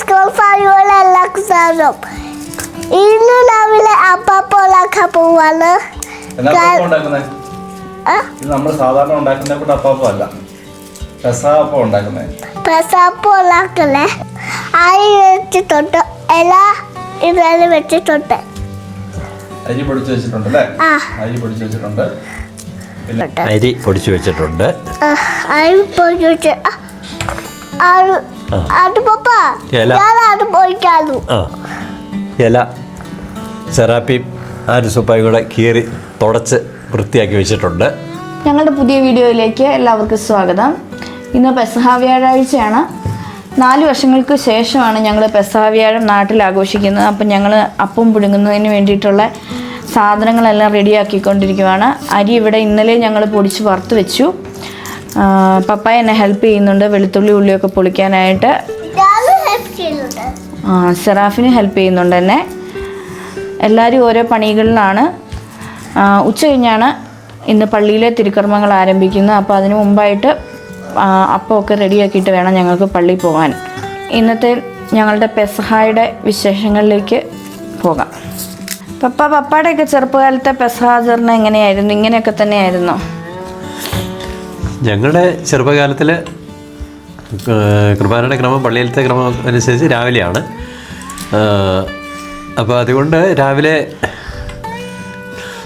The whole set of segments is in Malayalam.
സ്കൂൾ എല്ലാവർക്കും സ്വാഗതം. ഇന്ന് രാവിലെ അപ്പം ഉണ്ടാക്കാൻ പോവാണ്. നമ്മൾ സാധാരണ ഉണ്ടാക്കുന്ന അപ്പം അല്ല, പെസഹാപ്പം ഉണ്ടാക്കുന്നത്. പെസഹാപ്പം ഉണ്ടാക്കലേ അരി വെച്ചിട്ടുണ്ട്, എല്ലാ ഇതെല്ലാം വെച്ചിട്ടുണ്ട്. അരി പൊടിച്ചു വെച്ചിട്ടുണ്ട് അല്ലേ? അരി പൊടിച്ചു വെച്ചിട്ടുണ്ട്. അരി പൊടിച്ചു വെച്ചിട്ടുണ്ട്. അരി പൊടിച്ചു വെച്ച് അത് പപ്പ അത് പൊടിക്കാലു. ഇല സെറാപ്പിയും ആരുസുപ്പായും കൂടെ കീറി തുടച്ച് വൃത്തിയാക്കി വെച്ചിട്ടുണ്ട്. ഞങ്ങളുടെ പുതിയ വീഡിയോയിലേക്ക് എല്ലാവർക്കും സ്വാഗതം. ഇന്ന് പെസഹ വ്യാഴാഴ്ചയാണ്. 4 വർഷങ്ങൾക്ക് ശേഷമാണ് ഞങ്ങൾ പെസഹ വ്യാഴം നാട്ടിൽ ആഘോഷിക്കുന്നത്. അപ്പം ഞങ്ങൾ അപ്പം പുഴുങ്ങുന്നതിന് വേണ്ടിയിട്ടുള്ള സാധനങ്ങളെല്ലാം റെഡിയാക്കിക്കൊണ്ടിരിക്കുകയാണ്. അരി ഇവിടെ ഇന്നലെ ഞങ്ങൾ പൊടിച്ച് വറുത്ത് വെച്ചു. പപ്പായ എന്നെ ഹെൽപ്പ് ചെയ്യുന്നുണ്ട് വെളുത്തുള്ളി ഉള്ളിയൊക്കെ പൊളിക്കാനായിട്ട്. സെറാഫിന് ഹെൽപ്പ് ചെയ്യുന്നുണ്ട് എന്നെ. എല്ലാവരും ഓരോ പണികളിലാണ്. ഉച്ച കഴിഞ്ഞാണ് ഇന്ന് പള്ളിയിലെ തിരുക്കർമ്മങ്ങൾ ആരംഭിക്കുന്നത്. അപ്പോൾ അതിന് മുമ്പായിട്ട് അപ്പമൊക്കെ റെഡിയാക്കിയിട്ട് വേണം ഞങ്ങൾക്ക് പള്ളിയിൽ പോകാൻ. ഇന്നത്തെ ഞങ്ങളുടെ പെസഹായുടെ വിശേഷങ്ങളിലേക്ക് പോകാം. പപ്പായുടെയൊക്കെ ചെറുപ്പകാലത്തെ പെസഹാചരണം എങ്ങനെയായിരുന്നു? ഇങ്ങനെയൊക്കെ തന്നെയായിരുന്നോ? ഞങ്ങളുടെ ചെറുപ്പകാലത്തിൽ കുർബാനയുടെ ക്രമം പള്ളിയിലത്തെ ക്രമം അനുസരിച്ച് രാവിലെയാണ്. അപ്പോൾ അതുകൊണ്ട് രാവിലെ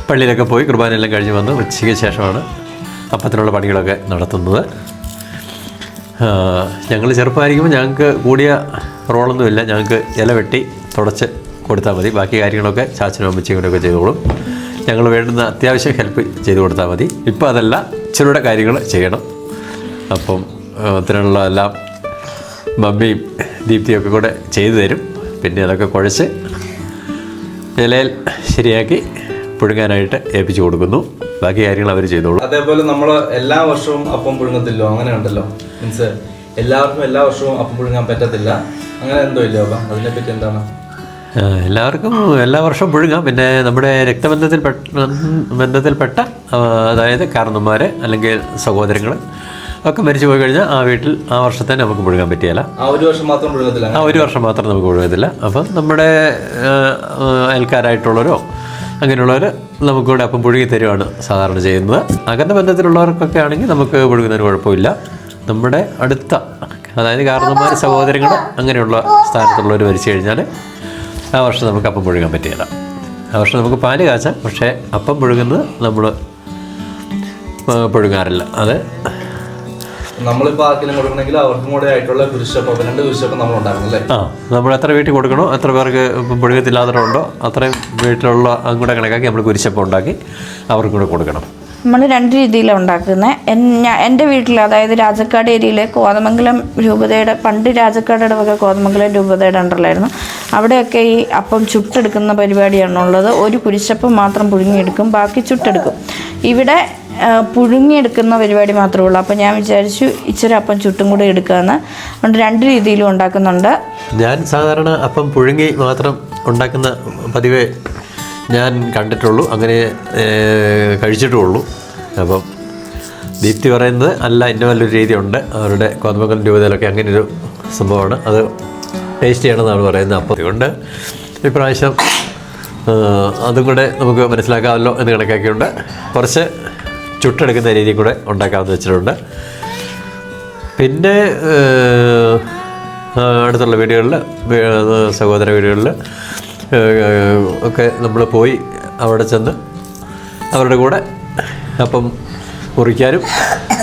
പള്ളിയിലൊക്കെ പോയി കുർബാനയെല്ലാം കഴിഞ്ഞ് വന്ന് ഉച്ചയ്ക്ക് ശേഷമാണ് അപ്പത്തിനുള്ള പണികളൊക്കെ നടത്തുന്നത്. ഞങ്ങൾ ചെറുപ്പമായിരിക്കുമ്പോൾ ഞങ്ങൾക്ക് കൂടിയ റോളൊന്നുമില്ല. ഞങ്ങൾക്ക് ഇല വെട്ടി തുടച്ച് കൊടുത്താൽ മതി. ബാക്കി കാര്യങ്ങളൊക്കെ ചാച്ചനും അമ്മച്ചിയും കൂടെയൊക്കെ ചെയ്തോളും. ഞങ്ങൾ വേണ്ടുന്ന അത്യാവശ്യം ഹെൽപ്പ് ചെയ്ത് കൊടുത്താൽ മതി. ഇപ്പോൾ അതല്ല, ഇച്ചിരിയുടെ കാര്യങ്ങൾ ചെയ്യണം. അപ്പം അതിനുള്ള എല്ലാം മമ്മിയും ദീപ്തിയൊക്കെ കൂടെ ചെയ്തു തരും. പിന്നെ അതൊക്കെ കുഴച്ച് ഇലയിൽ ശരിയാക്കി പുഴുങ്ങാനായിട്ട് ഏൽപ്പിച്ചു കൊടുക്കുന്നു. ബാക്കി കാര്യങ്ങൾ അവർ ചെയ്തോളും. അതേപോലെ നമ്മൾ എല്ലാ വർഷവും അപ്പം പുഴുങ്ങത്തില്ലോ, അങ്ങനെ ഉണ്ടല്ലോ. മീൻസ് എല്ലാവർക്കും എല്ലാ വർഷവും അപ്പം പുഴുങ്ങാൻ പറ്റത്തില്ല, അങ്ങനെ എന്തോ ഇല്ലോ? അപ്പം അതിനെപ്പറ്റി എന്താണ്? എല്ലാവർക്കും എല്ലാ വർഷവും പുഴുങ്ങാം. പിന്നെ നമ്മുടെ ബന്ധത്തിൽപ്പെട്ട അതായത് കാരണന്മാർ അല്ലെങ്കിൽ സഹോദരങ്ങൾ ഒക്കെ മരിച്ചു പോയി കഴിഞ്ഞാൽ ആ വീട്ടിൽ ആ വർഷത്തെ നമുക്ക് പുഴുങ്ങാൻ പറ്റിയല്ല. ആ ഒരു വർഷം മാത്രം പുഴുങ്ങത്തില്ല. ആ ഒരു വർഷം മാത്രം നമുക്ക് പുഴുങ്ങത്തില്ല. അപ്പം നമ്മുടെ അയൽക്കാരായിട്ടുള്ളവരോ അങ്ങനെയുള്ളവർ നമുക്കിവിടെ അപ്പം പുഴുങ്ങി തരുവാണ് സാധാരണ ചെയ്യുന്നത്. അകന്ന ബന്ധത്തിലുള്ളവർക്കൊക്കെ ആണെങ്കിൽ നമുക്ക് പുഴുങ്ങുന്നതിന് കുഴപ്പമില്ല. നമ്മുടെ അടുത്ത അതായത് കാരണന്മാർ സഹോദരങ്ങൾ അങ്ങനെയുള്ള സ്ഥാനത്തുള്ളവർ മരിച്ചു കഴിഞ്ഞാൽ ആ വർഷം നമുക്ക് അപ്പം പുഴുങ്ങാൻ പറ്റില്ല. ആ വർഷം നമുക്ക് പാല് കാച്ചാം, പക്ഷേ അപ്പം പുഴുങ്ങുന്നത് നമ്മൾ പുഴുങ്ങാറില്ല. അത് നമ്മളിപ്പോൾ ആർക്കെങ്കിലും കൊടുക്കണമെങ്കിൽ അവർക്കും കൂടെ ആയിട്ടുള്ള കുരിശപ്പം, 2 കുരിശപ്പം നമ്മൾ ഉണ്ടാക്കണം അല്ലേ? നമ്മൾ എത്ര വീട്ടിൽ കൊടുക്കണോ, എത്ര പേർക്ക് പുഴുങ്ങത്തില്ലാത്തതുണ്ടോ അത്രയും വീട്ടിലുള്ള അങ്ങോട്ട് കണക്കാക്കി നമ്മൾ കുരിശപ്പം ഉണ്ടാക്കി അവർക്കും കൂടെ കൊടുക്കണം. നമ്മൾ 2 രീതിയിലാണ് ഉണ്ടാക്കുന്നത്. എൻ്റെ വീട്ടിൽ, അതായത് രാജക്കാട് ഏരിയയിലെ കോതമംഗലം രൂപതയുടെ, പണ്ട് രാജക്കാടുടെ വക കോതമംഗലം രൂപതയുടെ അണ്ടറിലായിരുന്നു. അവിടെയൊക്കെ ഈ അപ്പം ചുട്ടെടുക്കുന്ന പരിപാടിയാണുള്ളത്. ഒരു കുരിശപ്പം മാത്രം പുഴുങ്ങിയെടുക്കും, ബാക്കി ചുട്ടെടുക്കും. ഇവിടെ പുഴുങ്ങിയെടുക്കുന്ന പരിപാടി മാത്രമേ ഉള്ളൂ. അപ്പോൾ ഞാൻ വിചാരിച്ചു ഇച്ചിരി അപ്പം ചുട്ടും കൂടെ എടുക്കാമെന്ന്. അതുകൊണ്ട് 2 രീതിയിലും ഉണ്ടാക്കുന്നുണ്ട്. ഞാൻ സാധാരണ അപ്പം പുഴുങ്ങി മാത്രം ഉണ്ടാക്കുന്ന പതിവേ ഞാൻ കണ്ടിട്ടുള്ളൂ, അങ്ങനെ കഴിച്ചിട്ടുള്ളൂ. അപ്പം ദീപ്തി പറയുന്നത് അല്ല, ഇന്ന നല്ലൊരു രീതിയുണ്ട്. അവരുടെ കോതമംഗലം രൂപതയിലൊക്കെ അങ്ങനെയൊരു സംഭവമാണ്, അത് ടേസ്റ്റ് ചെയ്യണമെന്നാണ് പറയുന്നത്. അപ്പോൾ അതുകൊണ്ട് ഇപ്രാവശ്യം അതും കൂടെ നമുക്ക് മനസ്സിലാക്കാമല്ലോ എന്ന് കണക്കാക്കിയുണ്ട് കുറച്ച് ചുട്ടെടുക്കുന്ന രീതിയിൽ കൂടെ ഉണ്ടാക്കാമെന്ന് വെച്ചിട്ടുണ്ട്. പിന്നെ അടുത്തുള്ള വീടുകളിൽ, സഹോദര വീടുകളിൽ ഒക്കെ നമ്മൾ പോയി അവിടെ ചെന്ന് അവരുടെ കൂടെ അപ്പം മുറിക്കാനും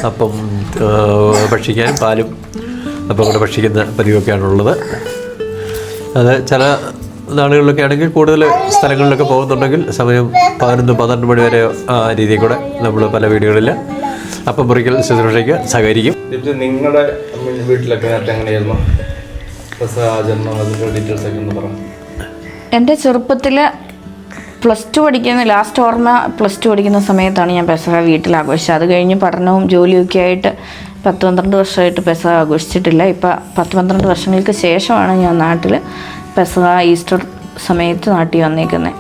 അപ്പം ഭക്ഷിക്കാനും പാലും അപ്പം കൂടെ ഭക്ഷിക്കുന്ന പതിവൊക്കെയാണുള്ളത്. അത് ചില നാളുകളിലൊക്കെ ആണെങ്കിൽ കൂടുതൽ സ്ഥലങ്ങളിലൊക്കെ പോകുന്നുണ്ടെങ്കിൽ സമയം 11-12 മണി വരെ ആ രീതിയിൽ കൂടെ നമ്മൾ പല വീടുകളിൽ അപ്പം മുറിക്കൽ ശുശ്രൂഷയ്ക്ക് സഹകരിക്കും. നിങ്ങളുടെ വീട്ടിലൊക്കെ നേരത്തെ എങ്ങനെയായിരുന്നു ജന്മം, അതിൻ്റെ ഡീറ്റെയിൽസ് ഒക്കെ ഒന്ന് പറയാം. എൻ്റെ ചെറുപ്പത്തിൽ +2 പഠിക്കുന്ന ലാസ്റ്റ് ഓർമ്മ +2 പഠിക്കുന്ന സമയത്താണ് ഞാൻ പെസഹ വീട്ടിൽ ആഘോഷിച്ചത്. അത് കഴിഞ്ഞ് പഠനവും ജോലിയൊക്കെ ആയിട്ട് 10-12 വർഷമായിട്ട് പെസഹ ആഘോഷിച്ചിട്ടില്ല. ഇപ്പോൾ 10-12 വർഷങ്ങൾക്ക് ശേഷമാണ് ഞാൻ നാട്ടിൽ പെസഹ ഈസ്റ്റർ സമയത്ത് നാട്ടിൽ വന്നേക്കുന്നത്.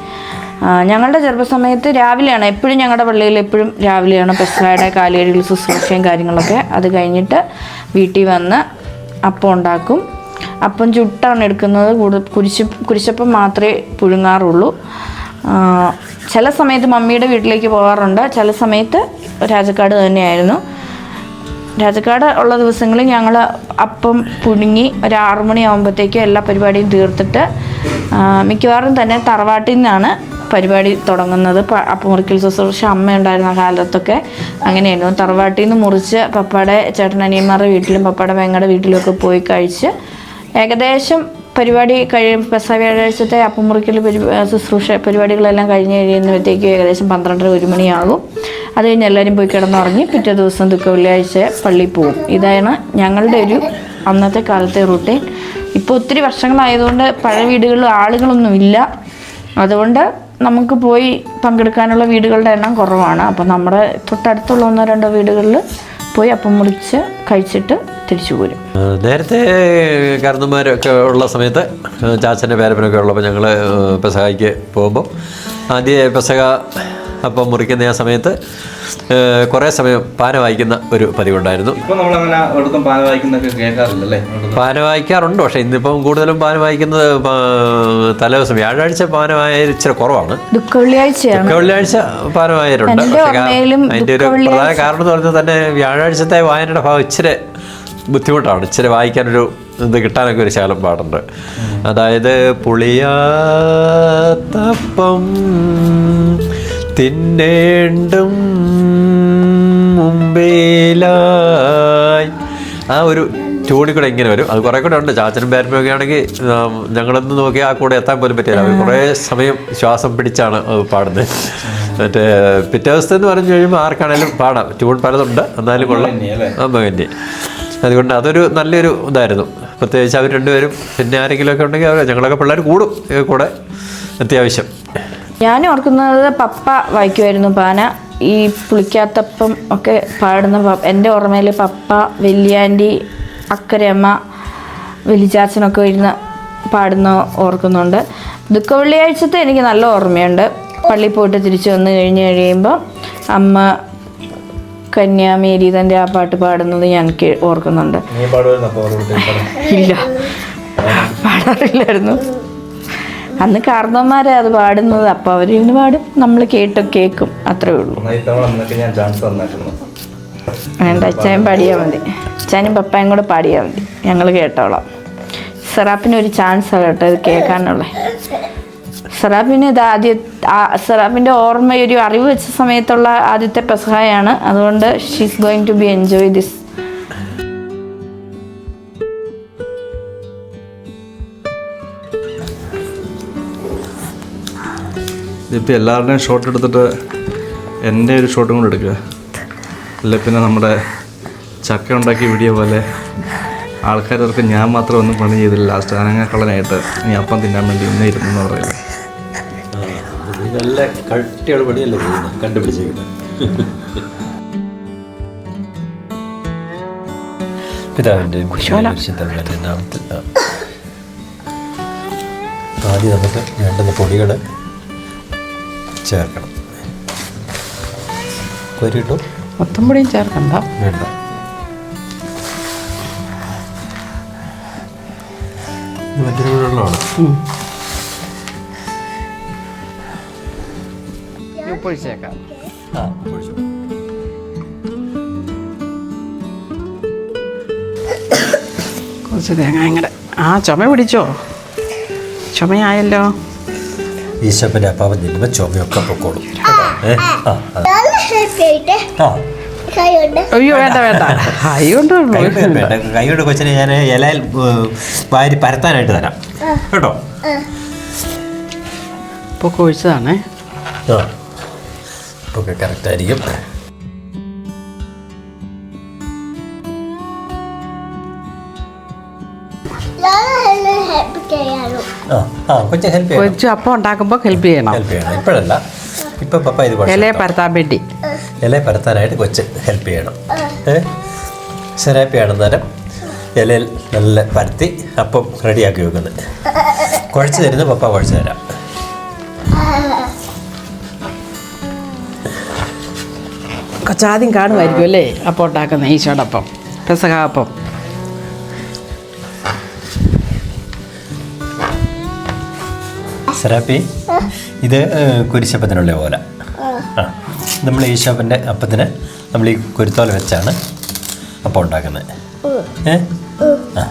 ഞങ്ങളുടെ ചെറുപ്പസമയത്ത് രാവിലെയാണ്, എപ്പോഴും ഞങ്ങളുടെ പള്ളിയിൽ എപ്പോഴും രാവിലെയാണ് പെസഹയുടെ കാലുകഴുകൽ ശുശ്രൂഷയും കാര്യങ്ങളൊക്കെ. അത് കഴിഞ്ഞിട്ട് വീട്ടിൽ വന്ന് അപ്പം ഉണ്ടാക്കും. അപ്പം ചുട്ടാണ് എടുക്കുന്നത്. കുരിശപ്പം മാത്രമേ പുഴുങ്ങാറുള്ളൂ. ചില സമയത്ത് മമ്മിയുടെ വീട്ടിലേക്ക് പോകാറുണ്ട്, ചില സമയത്ത് രാജക്കാട് തന്നെയായിരുന്നു. രാജക്കാട് ഉള്ള ദിവസങ്ങളിൽ ഞങ്ങൾ അപ്പം പുഴുങ്ങി ഒരു 6 മണിയാകുമ്പോഴത്തേക്കും എല്ലാ പരിപാടിയും തീർത്തിട്ട് മിക്കവാറും തന്നെ തറവാട്ടിൽ നിന്നാണ് പരിപാടി തുടങ്ങുന്നത്. അപ്പം മുറിക്കൽ ശുശ്രൂഷ അമ്മ ഉണ്ടായിരുന്ന കാലത്തൊക്കെ അങ്ങനെയായിരുന്നു. തറവാട്ടിൽ നിന്ന് മുറിച്ച് പപ്പയുടെ ചേട്ടനനിയന്മാരുടെ വീട്ടിലും പപ്പയുടെ പെങ്ങളുടെ വീട്ടിലൊക്കെ പോയി കഴിച്ച് ഏകദേശം പരിപാടി പെസഹ വ്യാഴാഴ്ചത്തെ അപ്പം മുറിക്കൽ ശുശ്രൂഷ പരിപാടികളെല്ലാം കഴിഞ്ഞ് കഴിയുമ്പോഴത്തേക്കും ഏകദേശം 12-1 മണിയാകും. അത് കഴിഞ്ഞ് എല്ലാവരും പോയി കിടന്നുറങ്ങി പിറ്റേ ദിവസം ദുഃഖ വെള്ളിയാഴ്ച പള്ളിയിൽ പോകും. ഇതാണ് ഞങ്ങളുടെ ഒരു അന്നത്തെ കാലത്തെ റൂട്ടീൻ. ഇപ്പോൾ ഒത്തിരി വർഷങ്ങളായതുകൊണ്ട് പഴയ വീടുകളിൽ ആളുകളൊന്നും ഇല്ല, അതുകൊണ്ട് നമുക്ക് പോയി പങ്കെടുക്കാനുള്ള വീടുകളുടെ എണ്ണം കുറവാണ്. അപ്പം നമ്മുടെ തൊട്ടടുത്തുള്ള 1-2 വീടുകളിൽ പോയി അപ്പം മുറിച്ച് കഴിച്ചിട്ട് തിരിച്ചു പോരും. നേരത്തെ കാരണന്മാരൊക്കെ ഉള്ള സമയത്ത് ചാച്ചൻ്റെ പേരപ്പനൊക്കെ ഉള്ളപ്പോൾ ഞങ്ങൾ പെസഹായ്ക്ക് പോകുമ്പോൾ ആദ്യം പെസഹ അപ്പം മുറിക്കുന്ന ആ സമയത്ത് കുറേ സമയം പാന വായിക്കുന്ന ഒരു പതിവുണ്ടായിരുന്നു. പാന വായിക്കാറുണ്ട്, പക്ഷേ ഇന്നിപ്പം കൂടുതലും പാന വായിക്കുന്നത് തലേദിവസം വ്യാഴാഴ്ച പാന വായിച്ചിരി കുറവാണ്. ദുഃഖ വെള്ളിയാഴ്ച പാന വായരുണ്ട്. പക്ഷേ അതിൻ്റെ ഒരു പ്രധാന കാരണം എന്ന് പറഞ്ഞാൽ തന്നെ വ്യാഴാഴ്ചത്തെ വായനയുടെ ഭാഗം ഇച്ചിരി ബുദ്ധിമുട്ടാണ്. ഇച്ചിരി വായിക്കാനൊരു ഇത് കിട്ടാനൊക്കെ ഒരു ശകലം പാടുണ്ട്. അതായത് പുളിയാത്തപ്പം തിന്നേണ്ടും മുമ്പേലായി ആ ഒരു ചൂടി കൂടെ ഇങ്ങനെ വരും. അത് കുറേ കൂടെ ഉണ്ട്. ചാച്ചനും പേരമ്മയൊക്കെ ആണെങ്കിൽ ഞങ്ങളൊന്ന് നോക്കി ആ കൂടെ എത്താൻ പോലും പറ്റില്ല. അവർ കുറേ സമയം ശ്വാസം പിടിച്ചാണ് പാടുന്നത്. മറ്റേ പിറ്റേ ദിവസത്തെ എന്ന് പറഞ്ഞു കഴിയുമ്പോൾ ആർക്കാണേലും പാടാം. ട്യൂൺ പലതുണ്ട്, എന്നാലും കൊള്ളാം. അമ്മകന്യ. അതുകൊണ്ട് അതൊരു നല്ലൊരു ഇതായിരുന്നു. പ്രത്യേകിച്ച് അവർ രണ്ടുപേരും പിന്നെ ആരെങ്കിലുമൊക്കെ ഉണ്ടെങ്കിൽ അവർ ഞങ്ങളൊക്കെ പിള്ളേർ കൂടും കൂടെ അത്യാവശ്യം. ഞാൻ ഓർക്കുന്നത് പപ്പ വായിക്കുമായിരുന്നു പാന. ഈ പുളിക്കാത്തപ്പം ഒക്കെ പാടുന്ന എൻ്റെ ഓർമ്മയിൽ പപ്പ, വലിയാൻറ്റി, അക്കരയമ്മ, വലിച്ചാച്ചനൊക്കെ ഇരുന്ന് പാടുന്ന ഓർക്കുന്നുണ്ട്. ദുഃഖ വെള്ളിയാഴ്ചത്തെ എനിക്ക് നല്ല ഓർമ്മയുണ്ട്. പള്ളിയിൽ പോയിട്ട് തിരിച്ചു വന്നു കഴിയുമ്പോൾ അമ്മ കന്യാമേരി തൻ്റെ ആ പാട്ട് പാടുന്നത് ഞാൻ ഓർക്കുന്നുണ്ട്. ഇല്ല, പാടാറില്ലായിരുന്നു. അന്ന് കാരണവന്മാരെ അത് പാടുന്നത്, അപ്പം അവരിന്ന് പാടും, നമ്മൾ കേൾക്കും, അത്രേ ഉള്ളൂ. വേണ്ട, അച്ചായൻ പാടിയാൽ മതി. അച്ചായനും പപ്പായും കൂടെ പാടിയാൽ മതി, ഞങ്ങൾ കേട്ടോളാം. സെറാപ്പിനൊരു ചാൻസാണ് കേട്ടോ ഇത് കേൾക്കാനുള്ള. സെറാപ്പിന് ഇത് സെറാപ്പിൻ്റെ ഓർമ്മ ഒരു അറിവ് വെച്ച സമയത്തുള്ള ആദ്യത്തെ പെസഹായാണ്. അതുകൊണ്ട് she's going to be enjoy this. ഇതിപ്പോൾ എല്ലാവരുടെയും ഷോട്ട് എടുത്തിട്ട് എൻ്റെ ഒരു ഷോട്ടും കൂടെ എടുക്കുക. അല്ല പിന്നെ നമ്മുടെ ചക്ക ഉണ്ടാക്കിയ വീഡിയോ പോലെ ആൾക്കാർക്ക് ഞാൻ മാത്രം ഒന്നും പണി ചെയ്തില്ല. ലാസ്റ്റ് അനങ്ങക്കള്ളനായിട്ട് നീ അപ്പം തിന്നാൻ വേണ്ടി ഇന്നേ ഇരുന്നെന്ന് പറയുന്നത്. നല്ല കട്ടിയുള്ള പണിയല്ലേ കണ്ടുപിടിച്ചേക്കുന്നത്. പിതാവിൻ്റെ നാമത്തിൽ. ആദ്യം നമുക്ക് വേണ്ടുന്ന പൊടികൾ ചേർക്കണം. കോരിട്ടു മൊത്തം പൊടിയും ചേർക്കണ്ട, വേണ്ട. മറ്റൊരു വെള്ളമാണ്. ഒഴിച്ചേക്കാം. കുറച്ച് തേങ്ങ ഇങ്ങനെ. ചുമ പിടിച്ചോ? ചുമയായല്ലോ. ഈശോപ്പൻ്റെ അപ്പാവൻ തിന്നുമ്പോൾ ചുമയൊക്കെ പൊക്കോളും. അയ്യോ വേണ്ട വേണ്ട, കൈകൊണ്ട് കൊച്ചിനെ ഞാൻ ഇലയിൽ വാരി പരത്താനായിട്ട് തരാം കേട്ടോ. ഇപ്പോൾ കൊഴിച്ചതാണേ. ഓക്കെ, കറക്റ്റായിരിക്കും. കൊച്ചു അപ്പം ഉണ്ടാക്കുമ്പോൾ ഹെൽപ്പ് ചെയ്യണം. ഇപ്പോഴല്ല, ഇപ്പം പപ്പ ഇത് ഇലയെ പരത്താൻ വേണ്ടി, ഇലയെ പരത്താനായിട്ട് കൊച്ച് ഹെൽപ്പ് ചെയ്യണം. സെറാപ്പി ആണെന്നേരം ഇലയിൽ നല്ല പരത്തി അപ്പം റെഡിയാക്കി വെക്കുന്നത്. കുഴച്ച് തരുന്ന പപ്പ കുഴച്ച് തരാം. കൊച്ചാദ്യം കാണുമായിരിക്കും അല്ലേ അപ്പം ഉണ്ടാക്കുന്ന ഈശോടൊപ്പം, പെസഹാപ്പം. സെറാപ്പി, ഇത് കുരിശപ്പത്തിനുള്ള ഓല. ആ, നമ്മൾ ഈശോപ്പൻ്റെ അപ്പത്തിന് നമ്മൾ ഈ കുരുത്തോല വെച്ചാണ് അപ്പം ഉണ്ടാക്കുന്നത്. ആ,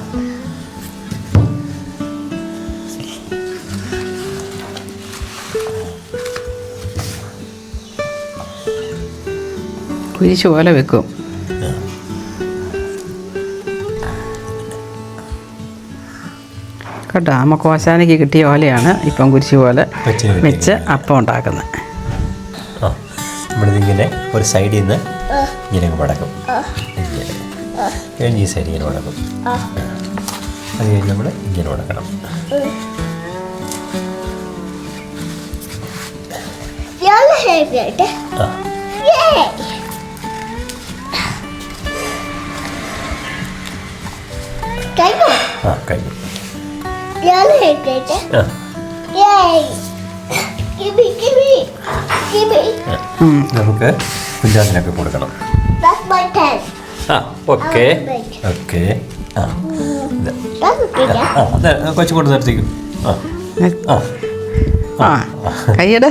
കുരിശ് പോലെ വെക്കും. കേട്ടോ, നമുക്ക് ഓശാനയ്ക്ക് കിട്ടിയ ഓലയാണ് ഇപ്പം കുരിശ് പോലെ വെച്ച് അപ്പം ഉണ്ടാക്കുന്നത്. ആ, നമ്മളിതിങ്ങനെ ഒരു സൈഡിൽ നിന്ന് ഇങ്ങനെ മടക്കും, ഇങ്ങനെ കഴിഞ്ഞ് ഈ സൈഡ് ഇങ്ങനെ മടക്കും. അത് കഴിഞ്ഞ് നമ്മൾ ഇങ്ങനെ മടക്കണം. ആ, ആ, കഴിഞ്ഞു. നമുക്ക് കുഞ്ചാത്തിനൊക്കെ കൊടുക്കണം. ആ, ഓക്കെ ഓക്കെ. ആ, കൊച്ചു കൊണ്ട് നിർത്തിക്കും. ആ ആ ആ, കൈയ്യട്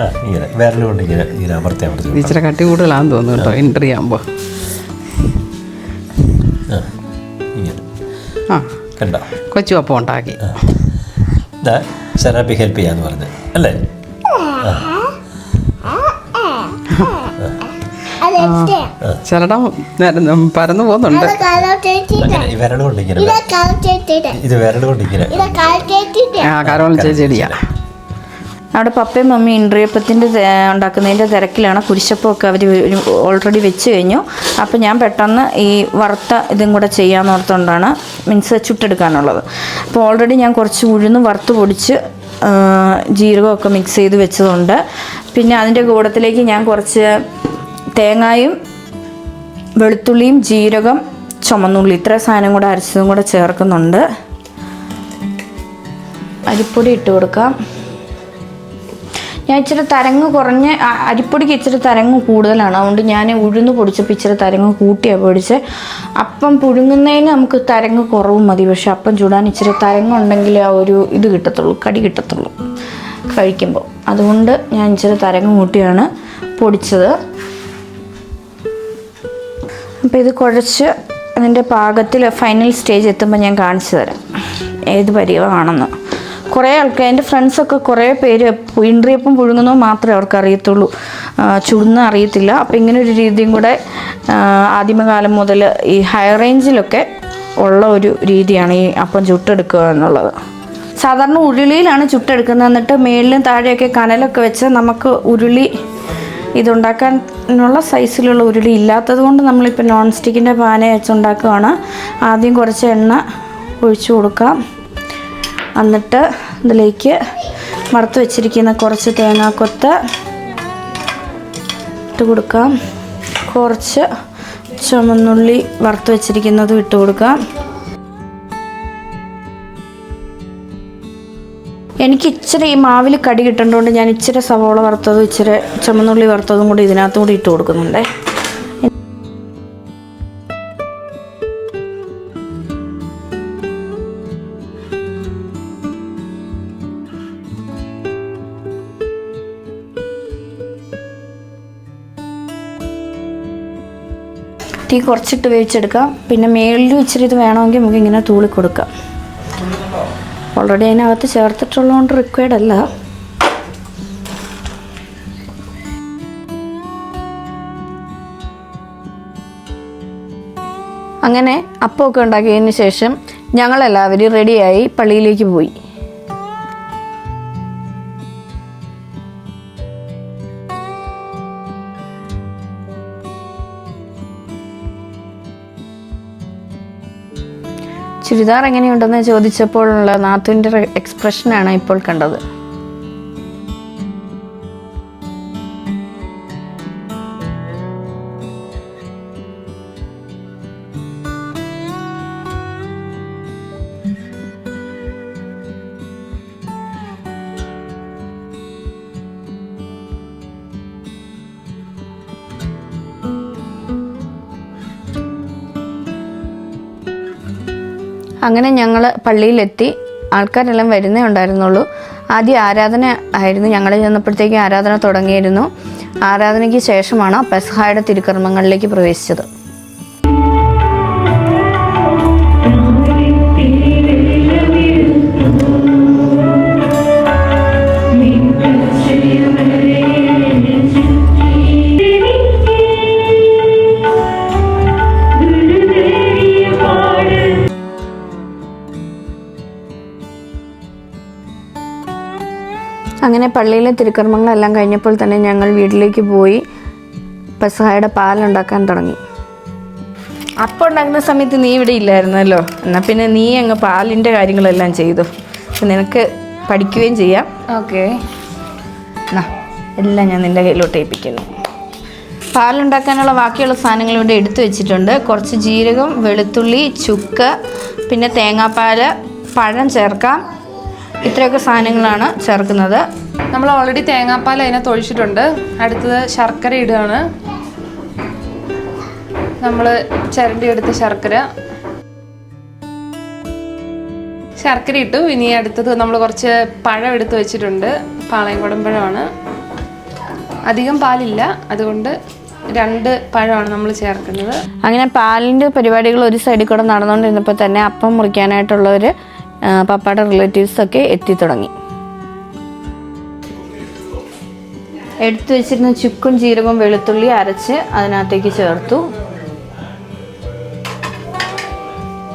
ആ, ഇങ്ങനെ വിരൽ കൊണ്ട് ഇങ്ങനെ ഇങ്ങനെ അമർത്തി അമർത്തി. ഇച്ചിരി കട്ടി കൂടുതലാണെന്ന് തോന്നുന്നു കേട്ടോ എൻട്രി ആകുമ്പോൾ. ആ, ഇങ്ങനെ. ആ, കണ്ടോ, കൊച്ചു അപ്പം ഉണ്ടാക്കി. ഇതാ സെറാപ്പി ഹെൽപ്പ് ചെയ്യാന്ന് പറഞ്ഞു അല്ലേ? ചിലടം പരന്നു പോകുന്നുണ്ട്. അങ്ങനെ ഈ വിരൽ കൊണ്ട് ഇങ്ങനെ, ഇത് വിരൽ കൊണ്ട് ഇങ്ങനെ. ആ, കരോൾ ചെടിയാ. അവിടെ പപ്പയും മമ്മി ഇൻട്രിയപ്പത്തിൻ്റെ ഉണ്ടാക്കുന്നതിൻ്റെ തിരക്കിലാണ്. കുരിശപ്പമൊക്കെ അവർ ഓൾറെഡി വെച്ച് കഴിഞ്ഞു. അപ്പോൾ ഞാൻ പെട്ടെന്ന് ഈ വറുത്ത ഇതും കൂടെ ചെയ്യാമെന്ന് ഓർത്തുകൊണ്ടാണ്, മീൻസ് ചുട്ടെടുക്കാനുള്ളത്. അപ്പോൾ ഓൾറെഡി ഞാൻ കുറച്ച് ഉഴുന്ന് വറുത്ത് പൊടിച്ച് ജീരകമൊക്കെ മിക്സ് ചെയ്ത് വെച്ചതുണ്ട്. പിന്നെ അതിൻ്റെ കൂടത്തിലേക്ക് ഞാൻ കുറച്ച് തേങ്ങായും വെളുത്തുള്ളിയും ജീരകം ചുമന്നുള്ളി ഇത്ര സാധനം കൂടെ അരച്ചതും കൂടെ ചേർക്കുന്നുണ്ട്. അരിപ്പൊടി ഇട്ട് കൊടുക്കാം. ഞാൻ ഇച്ചിരി തരങ്ങ് കുറഞ്ഞ്, അരിപ്പൊടിക്ക് ഇച്ചിരി തരങ്ങ് കൂടുതലാണ്, അതുകൊണ്ട് ഞാൻ ഉഴുന്ന് പൊടിച്ചപ്പോൾ ഇച്ചിരി തരങ്ങ് കൂട്ടിയാണ് പൊടിച്ച്. അപ്പം പുഴുങ്ങുന്നതിന് നമുക്ക് തരങ്ങ് കുറവും മതി, പക്ഷെ അപ്പം ചൂടാൻ ഇച്ചിരി തരങ്ങുണ്ടെങ്കിൽ ആ ഒരു ഇത് കിട്ടത്തുള്ളൂ, കടി കിട്ടത്തുള്ളൂ കഴിക്കുമ്പോൾ. അതുകൊണ്ട് ഞാൻ ഇച്ചിരി തരങ്ങ് കൂട്ടിയാണ് പൊടിച്ചത്. അപ്പോൾ ഇത് കുഴച്ച് അതിൻ്റെ പാകത്തിൽ ഫൈനൽ സ്റ്റേജ് എത്തുമ്പോൾ ഞാൻ കാണിച്ചു തരാം ഏത് പരിവാണെന്ന്. കുറേ ആൾക്കാർ, എൻ്റെ ഫ്രണ്ട്സൊക്കെ കുറേ പേര് ഇൻട്രിയപ്പം പുഴുങ്ങുന്നത് മാത്രമേ അവർക്ക് അറിയത്തുള്ളൂ, ചുടുന്ന അറിയത്തില്ല. അപ്പോൾ ഇങ്ങനെ ഒരു രീതിയും കൂടെ ആദിമകാലം മുതൽ ഈ ഹൈ റേഞ്ചിലൊക്കെ ഉള്ള ഒരു രീതിയാണ് ഈ അപ്പം ചുട്ടെടുക്കുക എന്നുള്ളത്. സാധാരണ ഉരുളിയിലാണ് ചുട്ടെടുക്കുന്നത്. എന്നിട്ട് മേളിലും താഴെയൊക്കെ കനലൊക്കെ വെച്ച് നമുക്ക് ഉരുളി ഇതുണ്ടാക്കാനുള്ള സൈസിലുള്ള ഉരുളി ഇല്ലാത്തത് കൊണ്ട് നമ്മളിപ്പോൾ നോൺ സ്റ്റിക്കിൻ്റെ പാന വെച്ചുണ്ടാക്കുകയാണ്. ആദ്യം കുറച്ച് എണ്ണ ഒഴിച്ചു കൊടുക്കാം. എന്നിട്ട് ഇതിലേക്ക് വറുത്ത് വെച്ചിരിക്കുന്ന കുറച്ച് തേങ്ങാക്കൊത്ത് ഇട്ട് കൊടുക്കാം. കുറച്ച് ചുമന്നുള്ളി വറുത്ത് വെച്ചിരിക്കുന്നതും ഇട്ട് കൊടുക്കാം. എനിക്ക് ഇച്ചിരി ഈ മാവിൽ കടി കിട്ടേണ്ടതുകൊണ്ട് ഞാൻ ഇച്ചിരി സവോള വറുത്തതും ഇച്ചിരി ചുമന്നുള്ളി വറുത്തതും കൂടി ഇതിനകത്തും കൂടി ഇട്ട് കൊടുക്കുന്നുണ്ടേ. തീ കുറച്ചിട്ട് വേവിച്ചെടുക്കാം. പിന്നെ മേളിലും ഇച്ചിരി ഇത് വേണമെങ്കിൽ നമുക്ക് ഇങ്ങനെ തൂളി കൊടുക്കാം. ഓൾറെഡി അതിനകത്ത് ചേർത്തിട്ടുള്ളതുകൊണ്ട് റിക്വയർഡ് അല്ല. അങ്ങനെ അപ്പമൊക്കെ ഉണ്ടാക്കിയതിന് ശേഷം ഞങ്ങളെല്ലാവരും റെഡിയായി പള്ളിയിലേക്ക് പോയി. ചുരിദാർ എങ്ങനെയുണ്ടെന്ന് ചോദിച്ചപ്പോഴുള്ള നാത്തുവിൻ്റെ എക്സ്പ്രഷനാണ് ഇപ്പോൾ കണ്ടത്. അങ്ങനെ ഞങ്ങൾ പള്ളിയിലെത്തി. ആൾക്കാരെല്ലാം വരുന്നേ ഉണ്ടായിരുന്നുള്ളൂ. ആദ്യം ആരാധന ആയിരുന്നു. ഞങ്ങൾ ചെന്നപ്പോഴത്തേക്ക് ആരാധന തുടങ്ങിയിരുന്നു. ആരാധനയ്ക്ക് ശേഷമാണ് പെസഹായുടെ തിരുക്കർമ്മങ്ങളിലേക്ക് പ്രവേശിച്ചത്. അങ്ങനെ പള്ളിയിലെ തിരുക്കർമ്മങ്ങളെല്ലാം കഴിഞ്ഞപ്പോൾ തന്നെ ഞങ്ങൾ വീട്ടിലേക്ക് പോയി പെസഹായുടെ പാലുണ്ടാക്കാൻ തുടങ്ങി. അപ്പം ഉണ്ടാക്കുന്ന സമയത്ത് നീ ഇവിടെ ഇല്ലായിരുന്നല്ലോ. എന്നാൽ പിന്നെ നീ അങ്ങ് പാലിൻ്റെ കാര്യങ്ങളെല്ലാം ചെയ്തു. നിനക്ക് പഠിക്കുകയും ചെയ്യാം. ഓക്കെ, എല്ലാം ഞാൻ നിൻ്റെ കയ്യിലോട്ട് ഏൽപ്പിക്കുന്നു. പാലുണ്ടാക്കാനുള്ള ബാക്കിയുള്ള സാധനങ്ങൾ ഇവിടെ എടുത്തു വെച്ചിട്ടുണ്ട്. കുറച്ച് ജീരകം, വെളുത്തുള്ളി, ചുക്ക്, പിന്നെ തേങ്ങാപ്പാൽ, പഴം ചേർക്കാം. ഇത്രയൊക്കെ സാധനങ്ങളാണ് ചേർക്കുന്നത്. നമ്മൾ ഓൾറെഡി തേങ്ങാപ്പാൽ അതിനകത്ത് ഒഴിച്ചിട്ടുണ്ട്. അടുത്തത് ശർക്കര ഇടുകയാണ്. നമ്മൾ ചിരണ്ടി എടുത്ത ശർക്കര ഇട്ടു. ഇനി അടുത്തത് നമ്മൾ കുറച്ച് പഴം എടുത്ത് വെച്ചിട്ടുണ്ട്. പാളയംകുടം പഴമാണ്. അധികം പാലില്ല, അതുകൊണ്ട് 2 പഴമാണ് നമ്മൾ ചേർക്കുന്നത്. അങ്ങനെ പാലിൻ്റെ പരിപാടികൾ ഒരു സൈഡിൽ കൂടെ നടന്നുകൊണ്ടിരുന്നപ്പോൾ തന്നെ അപ്പം മുറിക്കാനായിട്ടുള്ളവർ പപ്പയുടെ റിലേറ്റീവ്സൊക്കെ എത്തി തുടങ്ങി. എടുത്തു വെച്ചിരുന്ന ചുക്കും ജീരകവും വെളുത്തുള്ളി അരച്ച് അതിനകത്തേക്ക് ചേർത്തു.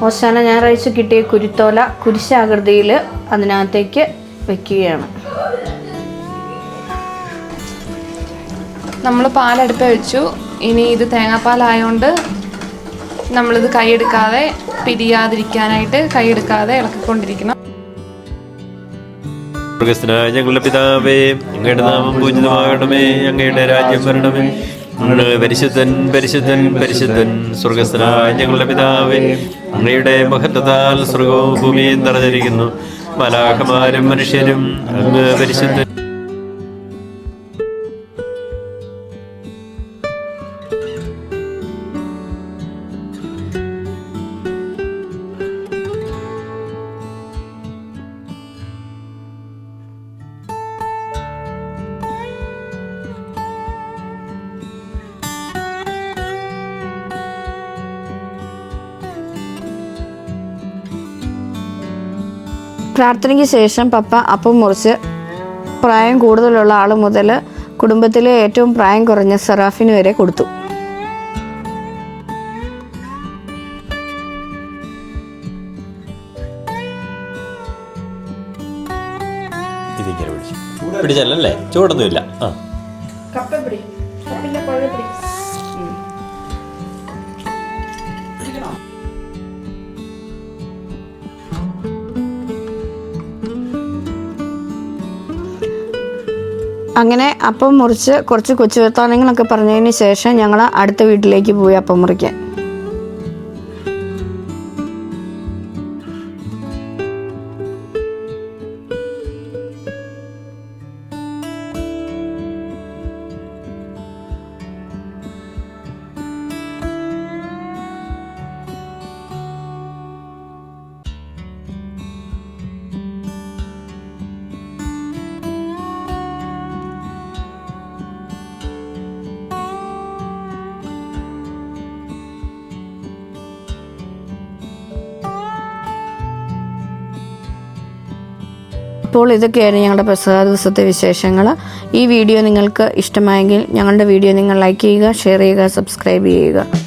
ഓശാന ഞായറാഴ്ച കിട്ടിയ കുരുത്തോല കുരിശാകൃതിയിൽ അതിനകത്തേക്ക് വെക്കുകയാണ്. നമ്മൾ പാലടുപ്പ് വെച്ചു. ഇനി ഇത് തേങ്ങാപ്പാലായതുകൊണ്ട് നമ്മളിത് കൈയെടുക്കാതെ പിരിയാതിരിക്കാനായിട്ട് കൈയെടുക്കാതെ ഇളക്കിക്കൊണ്ടിരിക്കണം. സ്വർഗ്ഗസ്ഥനായ ഞങ്ങളുടെ പിതാവേ, അങ്ങയുടെ നാമം പൂജിതമാകണമേ, അങ്ങയുടെ രാജ്യം വരണമേ, അങ്ങ് പരിശുദ്ധൻ പരിശുദ്ധൻ പരിശുദ്ധൻ. സ്വർഗ്ഗസ്ഥനായ ഞങ്ങളുടെ പിതാവേ, അങ്ങയുടെ മഹത്വത്താൽ സ്വർഗവും ഭൂമിയും നിറഞ്ഞിരിക്കുന്നു. മാലാഖമാരും മനുഷ്യരും അങ്ങ് പരിശുദ്ധൻ. പ്രാർത്ഥനയ്ക്ക് ശേഷം പപ്പ അപ്പം മുറിച്ച് പ്രായം കൂടുതലുള്ള ആൾ മുതൽ കുടുംബത്തിലെ ഏറ്റവും പ്രായം കുറഞ്ഞ സെറാഫിന് വരെ കൊടുത്തു. ഇതിങ്ങനെ പിടിച്ചല്ലേ, ചൂടൊന്നുമില്ല. അങ്ങനെ അപ്പം മുറിച്ച് കുറച്ച് കൊച്ചു വർത്താനങ്ങളൊക്കെ പറഞ്ഞതിന് ശേഷം ഞങ്ങൾ അടുത്ത വീട്ടിലേക്ക് പോയി അപ്പം മുറിക്കാൻ. അപ്പോൾ ഇതൊക്കെയായിരുന്നു ഞങ്ങളുടെ പെസഹ ദിവസത്തെ വിശേഷങ്ങൾ. ഈ വീഡിയോ നിങ്ങൾക്ക് ഇഷ്ടമായെങ്കിൽ ഞങ്ങളുടെ വീഡിയോ നിങ്ങൾ ലൈക്ക് ചെയ്യുക, ഷെയർ ചെയ്യുക, സബ്സ്ക്രൈബ് ചെയ്യുക.